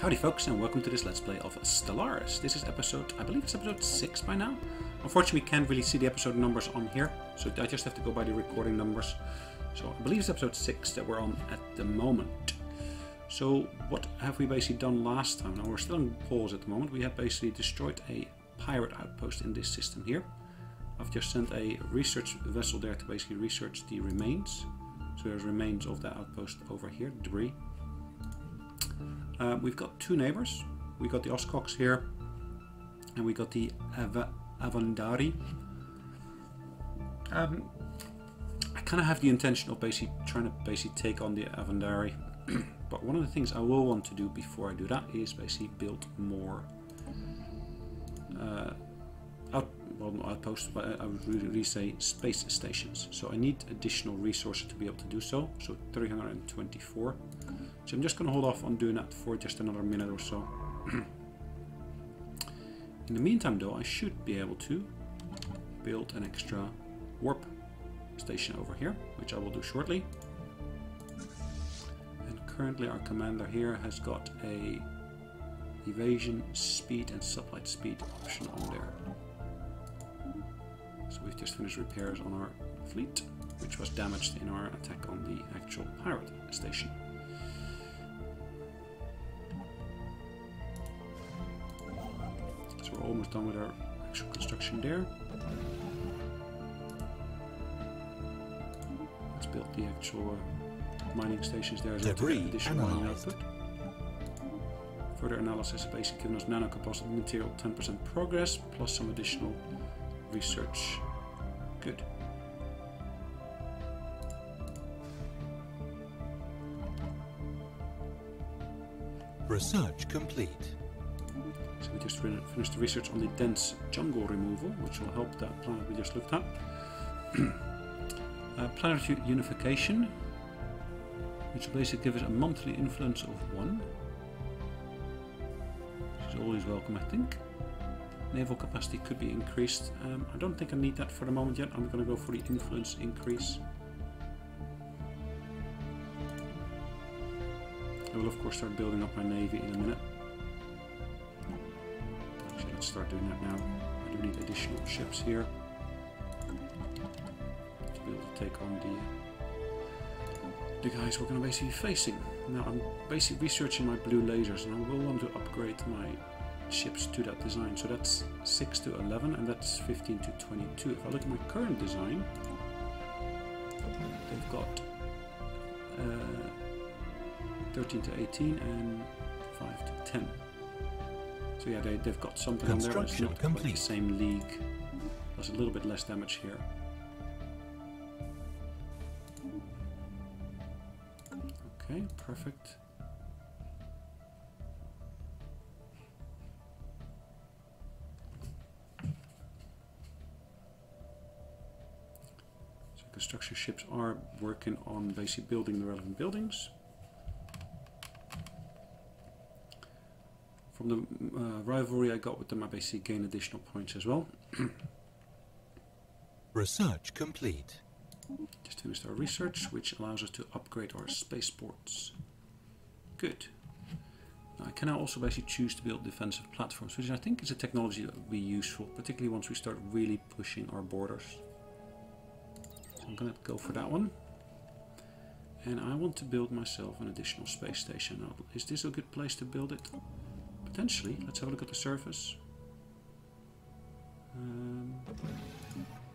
Howdy folks, and welcome to this Let's Play of Stellaris. This is episode, I believe it's episode 6 by now. Unfortunately we can't really see the episode numbers on here, so I just have to go by the recording numbers. So I believe it's episode 6 that we're on at the moment. So what have we basically done last time? Now we're still on pause at the moment. We have basically destroyed a pirate outpost in this system here. I've just sent a research vessel there to basically research the remains. So there's remains of that outpost over here, debris. We've got two neighbors. We got the Oscox here, and we got the Avandari. I kind of have the intention of basically trying to take on the Avandari, but one of the things I will want to do before I do that is basically build more outposts, but I would really say space stations. So I need additional resources to be able to do so. So 324. So I'm just going to hold off on doing that for just another minute or so. In the meantime though, I should be able to build an extra warp station over here, which I will do shortly. And currently our commander here has got a evasion speed and sublight speed option on there. So we've just finished repairs on our fleet, which was damaged in our attack on the actual pirate station. So we're almost done with our actual construction there. Let's build the actual mining stations there as well to get additional mining output. Further analysis basically giving us nanocomposite material 10% progress plus some additional research. Good. Research complete. So we just finished the research on the dense jungle removal, which will help that planet we just looked at. Planet unification, which will basically give us a monthly influence of 1. Which is always welcome, I think. Naval capacity could be increased. I don't think I need that for the moment yet. I'm going to go for the influence increase. I will of course start building up my navy in a minute. Actually, let's start doing that now. I do need additional ships here to be able to take on the guys we're going to basically be facing. Now I'm basically researching my blue lasers, and I will want to upgrade my ships to that design. So that's 6 to 11 and that's 15 to 22. If I look at my current design, they've got 13 to 18 and 5 to 10. So yeah, they've got something on there, but it's not quite the same league. There's a little bit less damage here. Okay, perfect. Construction ships are working on basically building the relevant buildings. From the rivalry I got with them, I basically gain additional points as well. Research complete. Just finished our research, which allows us to upgrade our spaceports. Good. Now I can now also basically choose to build defensive platforms, which I think is a technology that would be useful, particularly once we start really pushing our borders. I'm going to go for that one, and I want to build myself an additional space station. Now, is this a good place to build it? Potentially. Let's have a look at the surface.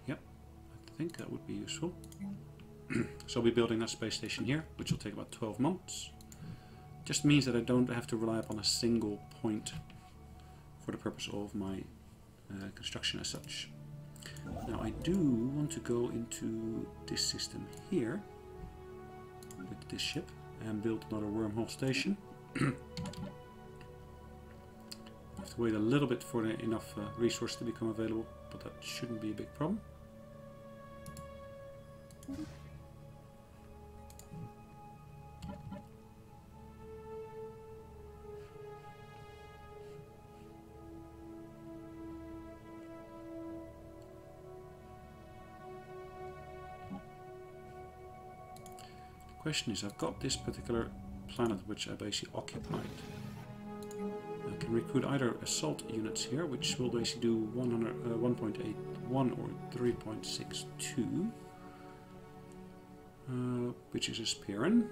Yep, I think that would be useful. So I'll be building that space station here, which will take about 12 months. Just means that I don't have to rely upon a single point for the purpose of my construction as such. Now I do want to go into this system here with this ship and build another wormhole station. I have to wait a little bit for enough resource to become available, but that shouldn't be a big problem. Question is, I've got this particular planet which I basically occupied. I can recruit either assault units here, which will basically do 1.81 or 3.62, which is a Spearin.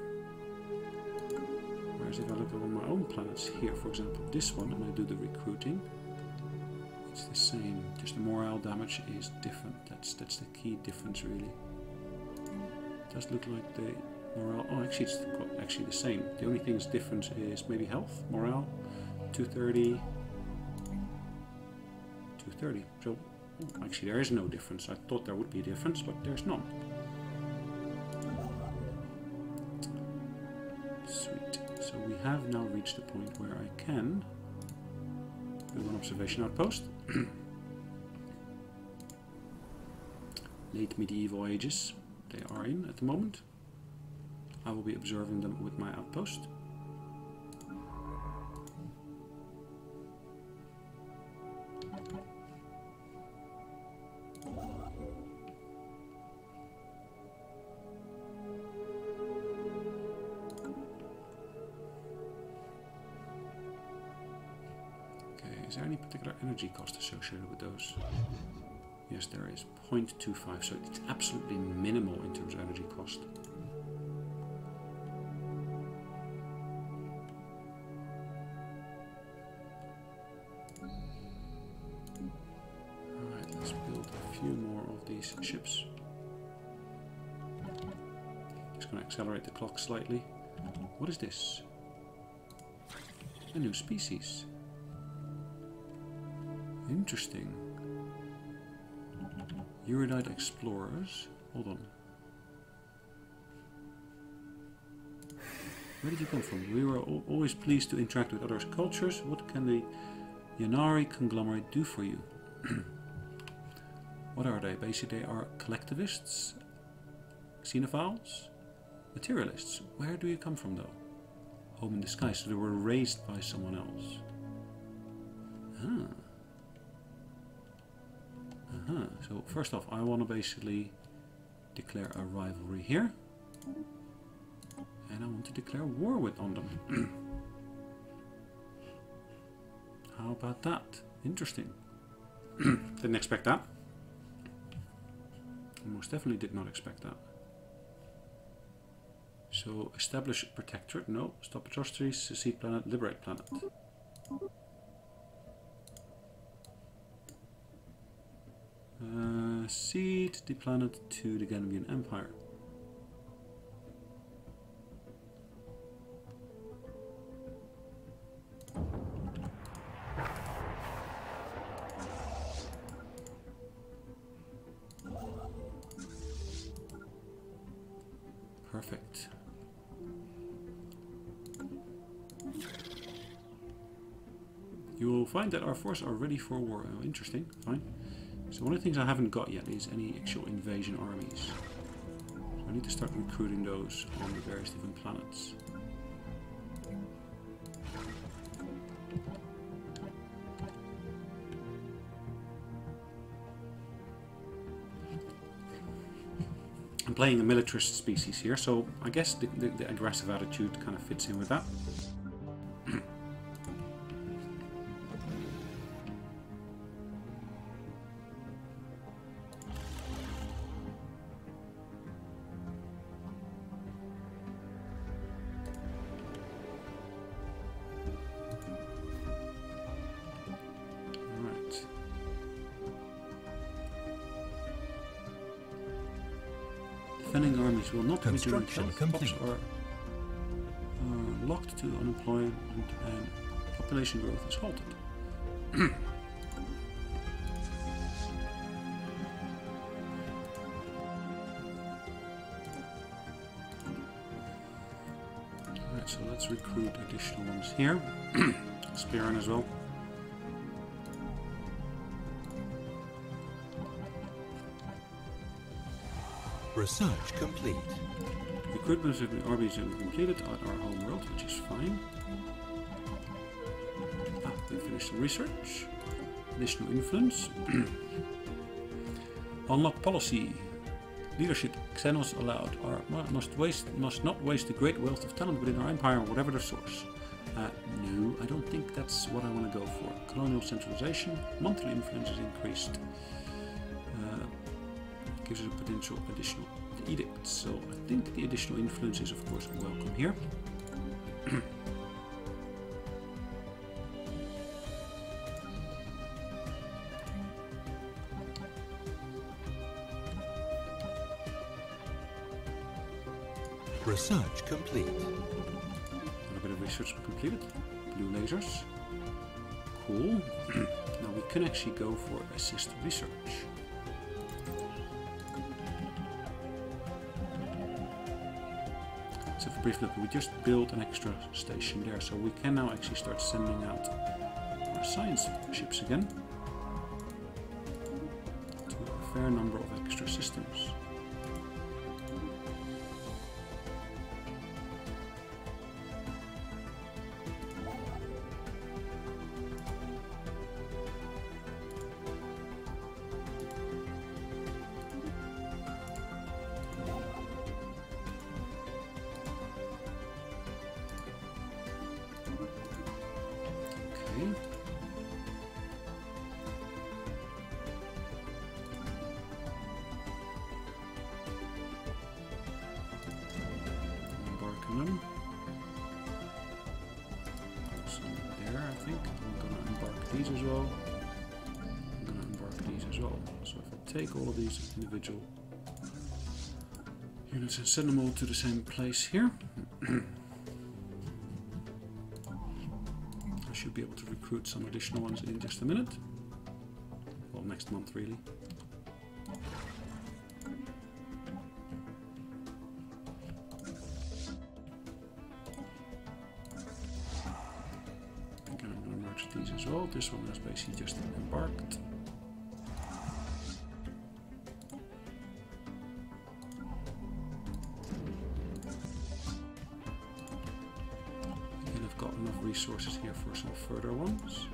Whereas if I look at one of my own planets here, for example, this one, and I do the recruiting, it's the same. Just the morale damage is different. That's the key difference, really. It does look like the morale. Oh, actually, it's actually the same. The only thing that's different is maybe health, morale, 230, 230. So actually, there is no difference. I thought there would be a difference, but there's none. Sweet. So we have now reached the point where I can do an observation outpost. Late medieval ages they are in at the moment. I will be observing them with my outpost. Is there any particular energy cost associated with those? Yes, there is. 0.25, so it's absolutely minimal in terms of energy cost. Alright, let's build a few more of these ships. Just going to accelerate the clock slightly. What is this? A new species. Interesting. Erudite explorers. Hold on. Where did you come from? We were always pleased to interact with others' cultures. What can the Yanari conglomerate do for you? What are they? Basically, they are collectivists, xenophiles, materialists. Where do you come from, though? Home in disguise. So they were raised by someone else. Ah. So first off, I want to basically declare a rivalry here, and I want to declare war on them. How about that? Interesting. Didn't expect that. Most definitely did not expect that. So establish protectorate. No. Stop atrocities. Secede planet. Liberate planet. Cede the planet to the Ganvian Empire. Perfect. You will find that our forces are ready for war. Oh, interesting. Fine. So one of the things I haven't got yet is any actual invasion armies. So I need to start recruiting those on the various different planets. I'm playing a militarist species here, so I guess the aggressive attitude kind of fits in with that. Defending armies will not be doing complete. Are locked to unemployment and population growth is halted. Alright, so let's recruit additional ones here. Spearin as well. Research complete. Recruitment of the armies have been completed at our home world, which is fine. We finished the research. Additional influence. Unlock policy. Leadership. Xenos allowed. Must not waste the great wealth of talent within our empire, whatever the source. No, I don't think that's what I want to go for. Colonial centralization, monthly influence is increased. Gives us a potential additional edict. So I think the additional influence is of course welcome here. Research complete. A bit of research completed. Blue lasers. Cool. Now we can actually go for assist research. Let's have a brief look. We just built an extra station there, so we can now actually start sending out our science ships again to a fair number of extra systems. Embarking them. So there, I think. I'm gonna embark these as well. I'm gonna embark these as well. So if I take all of these individual units and send them all to the same place here, I should be able to recruit some additional ones in just a minute. Well, next month really. Again, I'm going to merge these as well. This one is basically just embarked. Again, I've got enough resources here for some further ones.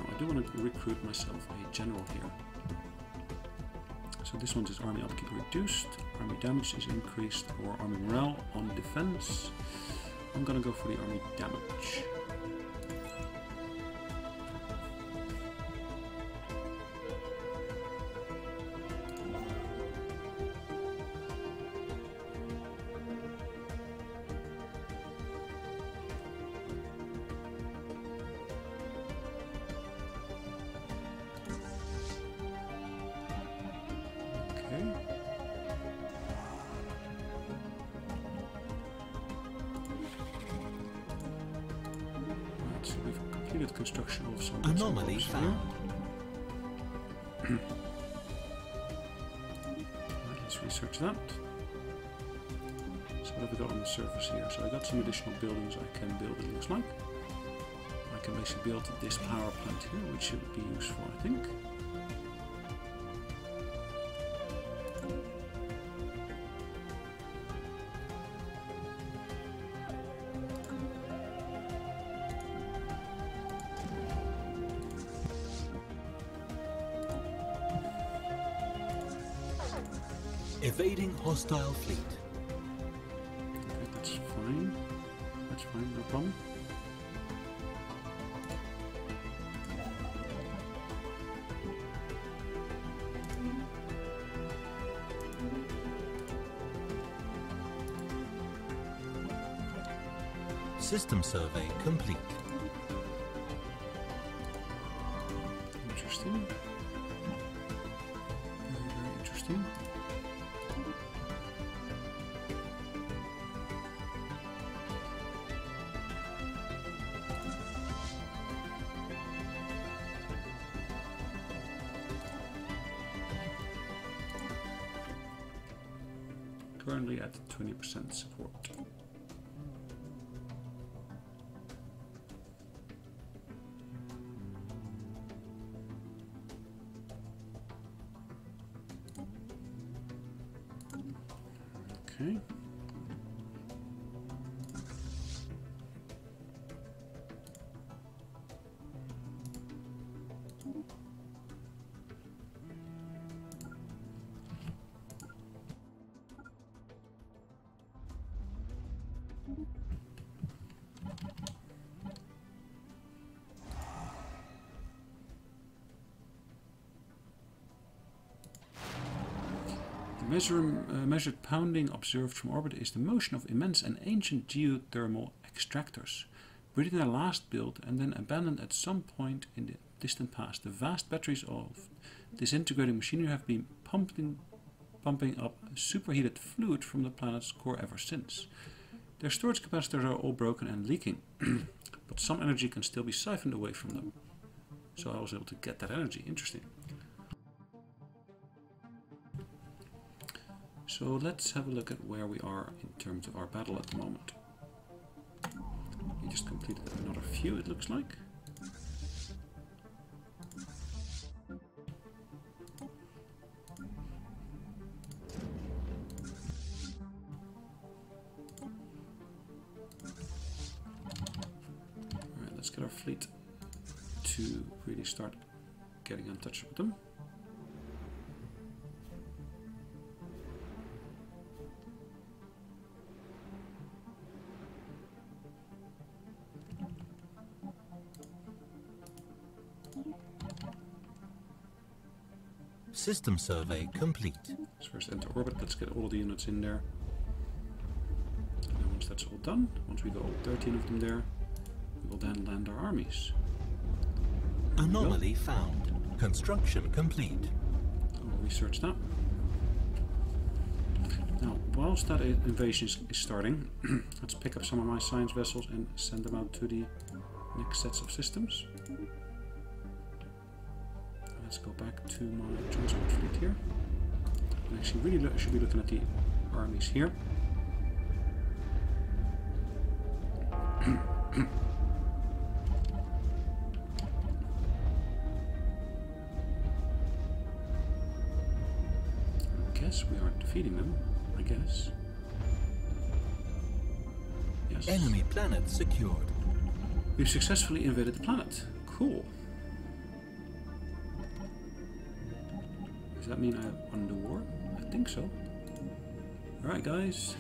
I do want to recruit myself a general here. So this one is army upkeep reduced, army damage is increased, or army morale on defense. I'm gonna go for the army damage. So we've completed construction of some anomaly found. Right, let's research that. So what have we got on the surface here? So I got some additional buildings I can build, it looks like. I can basically build this power plant here, which should be useful, I think. Evading hostile fleet. Okay, that's fine. That's fine, no problem. System survey complete. Interesting. Very, very interesting. Currently at 20% support. Okay. Measured pounding observed from orbit is the motion of immense and ancient geothermal extractors, breathing their last build and then abandoned at some point in the distant past. The vast batteries of disintegrating machinery have been pumping up superheated fluid from the planet's core ever since. Their storage capacitors are all broken and leaking, but some energy can still be siphoned away from them. So I was able to get that energy. Interesting. So let's have a look at where we are in terms of our battle at the moment. We just completed another few, it looks like. Alright, let's get our fleet to really start getting in touch with them. System survey complete. Let's first enter orbit, let's get all the units in there. And once that's all done, once we got all 13 of them there, we will then land our armies. Anomaly found. Construction complete. I'll research that. Now, whilst that invasion is starting, let's pick up some of my science vessels and send them out to the next sets of systems. Let's go back to my transport fleet here. And actually really should be looking at the armies here. I guess we are defeating them, I guess. Yes. Enemy planet secured. We've successfully invaded the planet. Cool. Does that mean I won the war? I think so. Alright guys.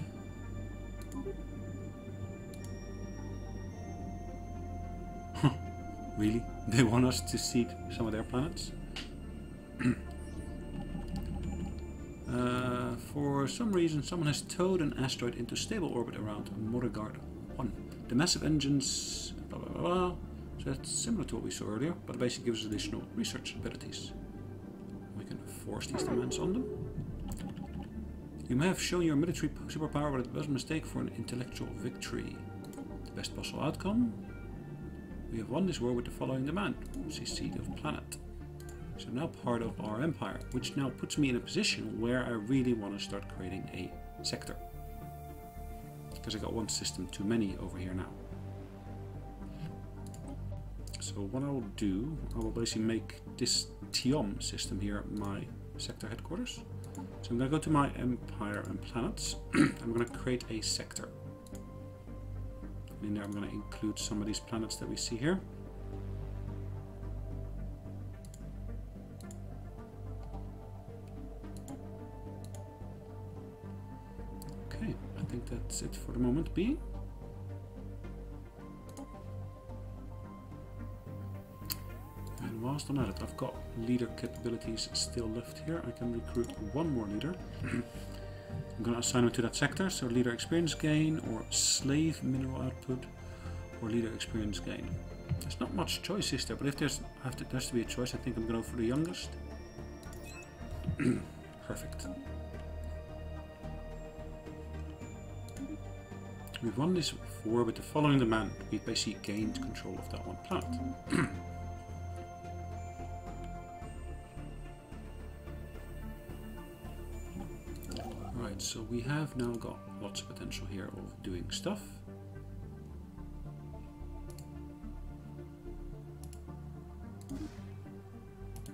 Really? They want us to seek some of their planets? For some reason someone has towed an asteroid into stable orbit around Morigard 1. The massive engines... blah blah blah. So that's similar to what we saw earlier, but it basically gives us additional research abilities. We can force these demands on them. You may have shown your military superpower, but it was a mistake for an intellectual victory. The best possible outcome? We have won this war with the following demand. Secede of planet. So now part of our empire, which now puts me in a position where I really want to start creating a sector. Because I got one system too many over here now. So what I will do, I will basically make this Tiom system here my sector headquarters. So I'm going to go to my empire and planets. I'm going to create a sector. In there I'm going to include some of these planets that we see here. Okay, I think that's it for the moment being. And whilst I'm at it, I've got leader capabilities still left here. I can recruit one more leader. I'm going to assign him to that sector, so leader experience gain, or slave mineral output, or leader experience gain. There's not much choice, is there? But if there has to be a choice, I think I'm going to go for the youngest. Perfect. We've won this war with the following demand. We basically gained control of that one planet. Right, so we have now got lots of potential here of doing stuff. I'm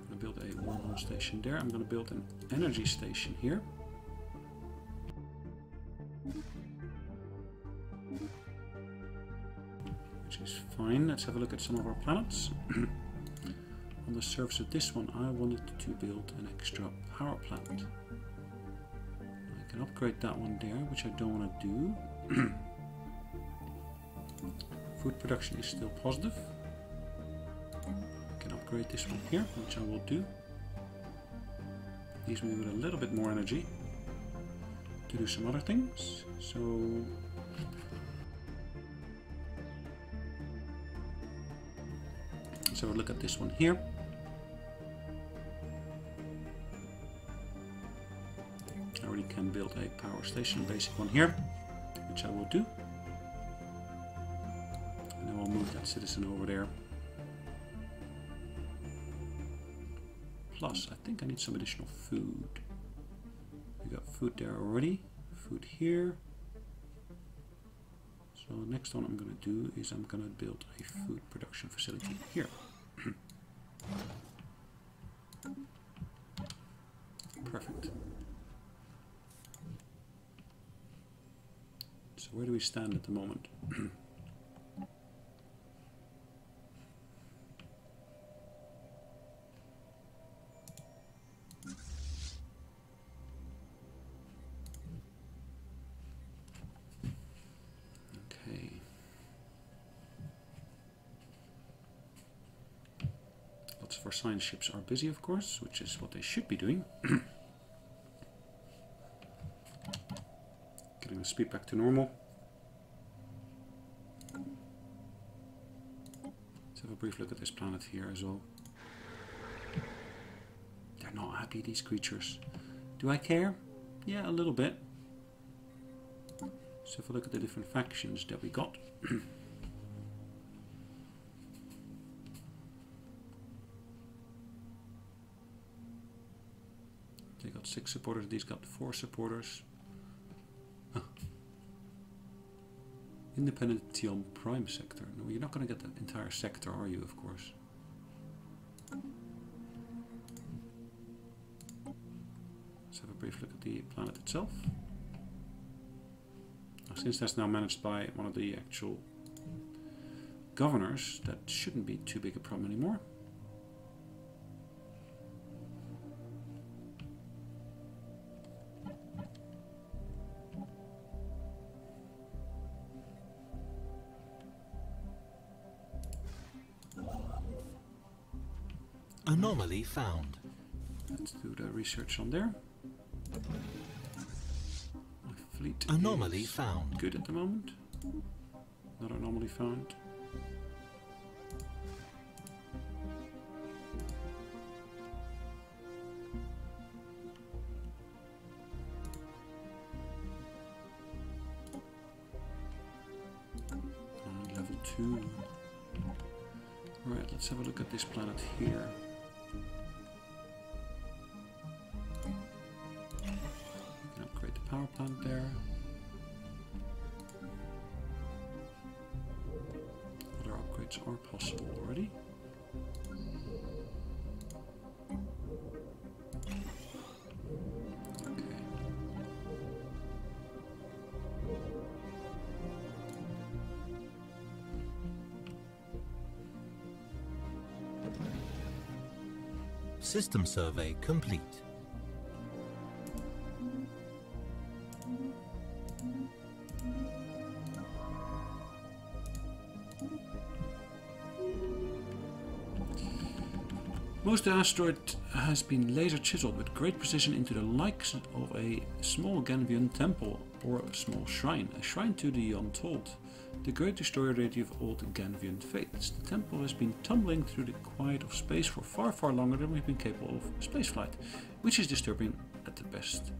going to build a wormhole station there. I'm going to build an energy station here. Which is fine. Let's have a look at some of our planets. On the surface of this one, I wanted to build an extra power plant. I can upgrade that one there, which I don't want to do. Food production is still positive. I can upgrade this one here, which I will do. Leaves me with a little bit more energy to do some other things. So let's have a look at this one here. I already can build a power station, basic one here, which I will do. And then we'll move that citizen over there. Plus, I think I need some additional food. We got food there already. Food here. So the next one I'm going to do is I'm going to build a food production facility here. Perfect. So where do we stand at the moment? Lots of our science ships are busy, of course, which is what they should be doing. Getting the speed back to normal. Let's have a brief look at this planet here as well. They're not happy, these creatures. Do I care? Yeah, a little bit. So if I look at the different factions that we got. They got 6 supporters, these got 4 supporters. Huh. Independent Tion Prime sector. No, you're not going to get the entire sector, are you, of course? Let's have a brief look at the planet itself. Now, since that's now managed by one of the actual governors, that shouldn't be too big a problem anymore. Anomaly found. Let's do the research on there. My fleet Anomaly is found. good at the moment. Another anomaly found. Level 2. Alright, let's have a look at this planet here. We can upgrade the power plant there. Other upgrades are possible already. System survey complete. Most of the asteroid has been laser chiseled with great precision into the likes of a small Ganvian temple or a small shrine, a shrine to the untold, the great destroyer deity of old Ganvian faiths. The temple has been tumbling through the quiet of space for far, far longer than we've been capable of spaceflight, which is disturbing at the best.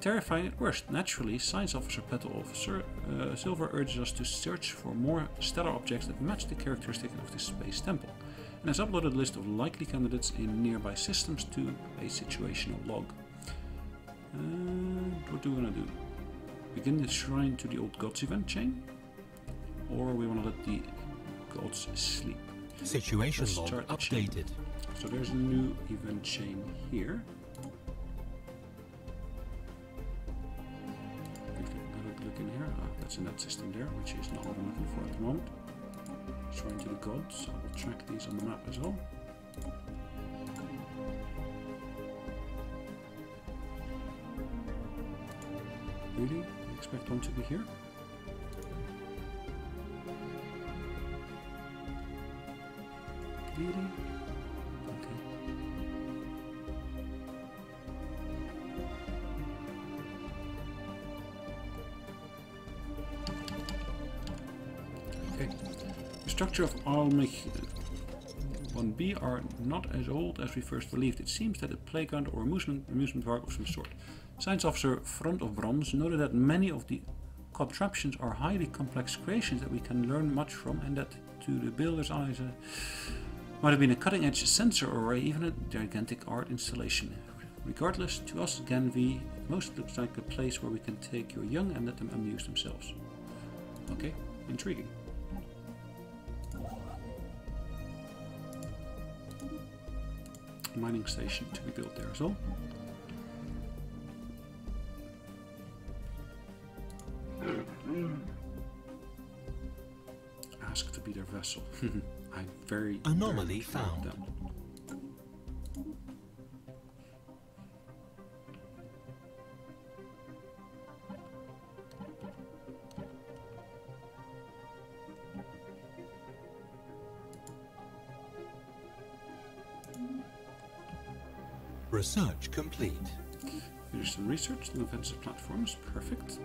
Terrifying at worst. Naturally, Science Officer Petal Officer Silver urges us to search for more stellar objects that match the characteristics of this space temple, and has uploaded a list of likely candidates in nearby systems to a situational log. What do we want to do? Begin the shrine to the old gods event chain? Or we want to let the gods sleep? Situation Let's log start the chain. updated. So there's a new event chain here. We can that's in that system there, which is not what I'm looking for at the moment. Shrine to the gods. I will track these on the map as well. Really? I expect one to be here? Really? Okay. Okay. The structure of Almich 1B are not as old as we first believed. It seems that a playground or amusement park of some sort. Science officer Front of Bronze noted that many of the contraptions are highly complex creations that we can learn much from, and that to the builder's eyes might have been a cutting-edge sensor array, even a gigantic art installation. Regardless, to us Ganvi, it most looks like a place where we can take your young and let them amuse themselves. Okay, intriguing. Mining station to be built there as well. Ask to be their vessel. I'm very Anomaly found. Them. Research complete. Here's some research. The defensive platforms, perfect.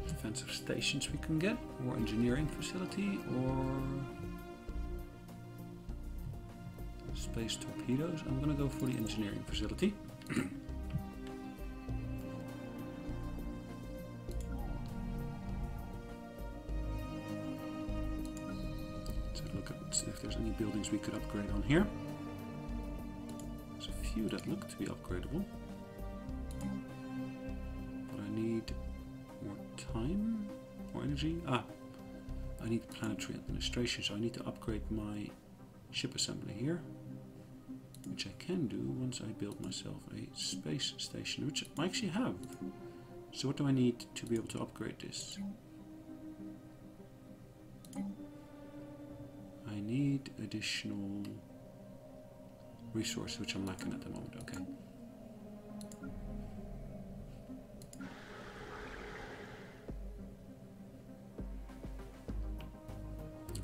Defensive stations we can get, or engineering facility, or space torpedoes. I'm gonna go for the engineering facility. Let's have a look at see if there's any buildings we could upgrade on here. There's a few that look to be upgradable, but I need more time, more energy. I need planetary administration, so I need to upgrade my ship assembly here, which I can do once I build myself a space station, which I actually have. So what do I need to be able to upgrade this? I need additional resources, which I'm lacking at the moment. Okay.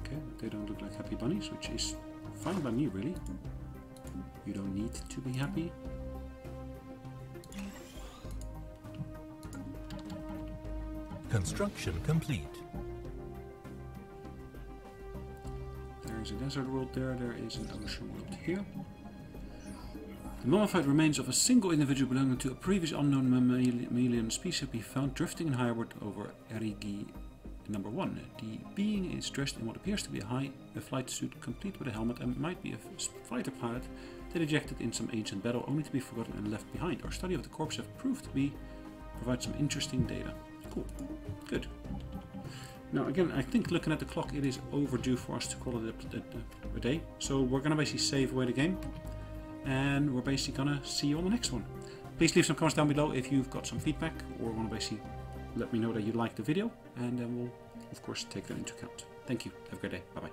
Okay, they don't look like happy bunnies, which is fine by me, really. You don't need to be happy. Construction complete. There is a desert world there, there is an ocean world here. The mummified remains of a single individual belonging to a previous unknown mammalian species have been found drifting in harbor over Erigi number 1. The being is dressed in what appears to be a flight suit complete with a helmet, and might be a fighter pilot that ejected in some ancient battle only to be forgotten and left behind. Our study of the corpse have proved to provide some interesting data. Cool. Good. Now again, I think looking at the clock, it is overdue for us to call it a day. So we're going to basically save away the game, and we're basically going to see you on the next one. Please leave some comments down below if you've got some feedback, or want to basically let me know that you liked the video, and then we'll of course take that into account. Thank you. Have a great day. Bye bye.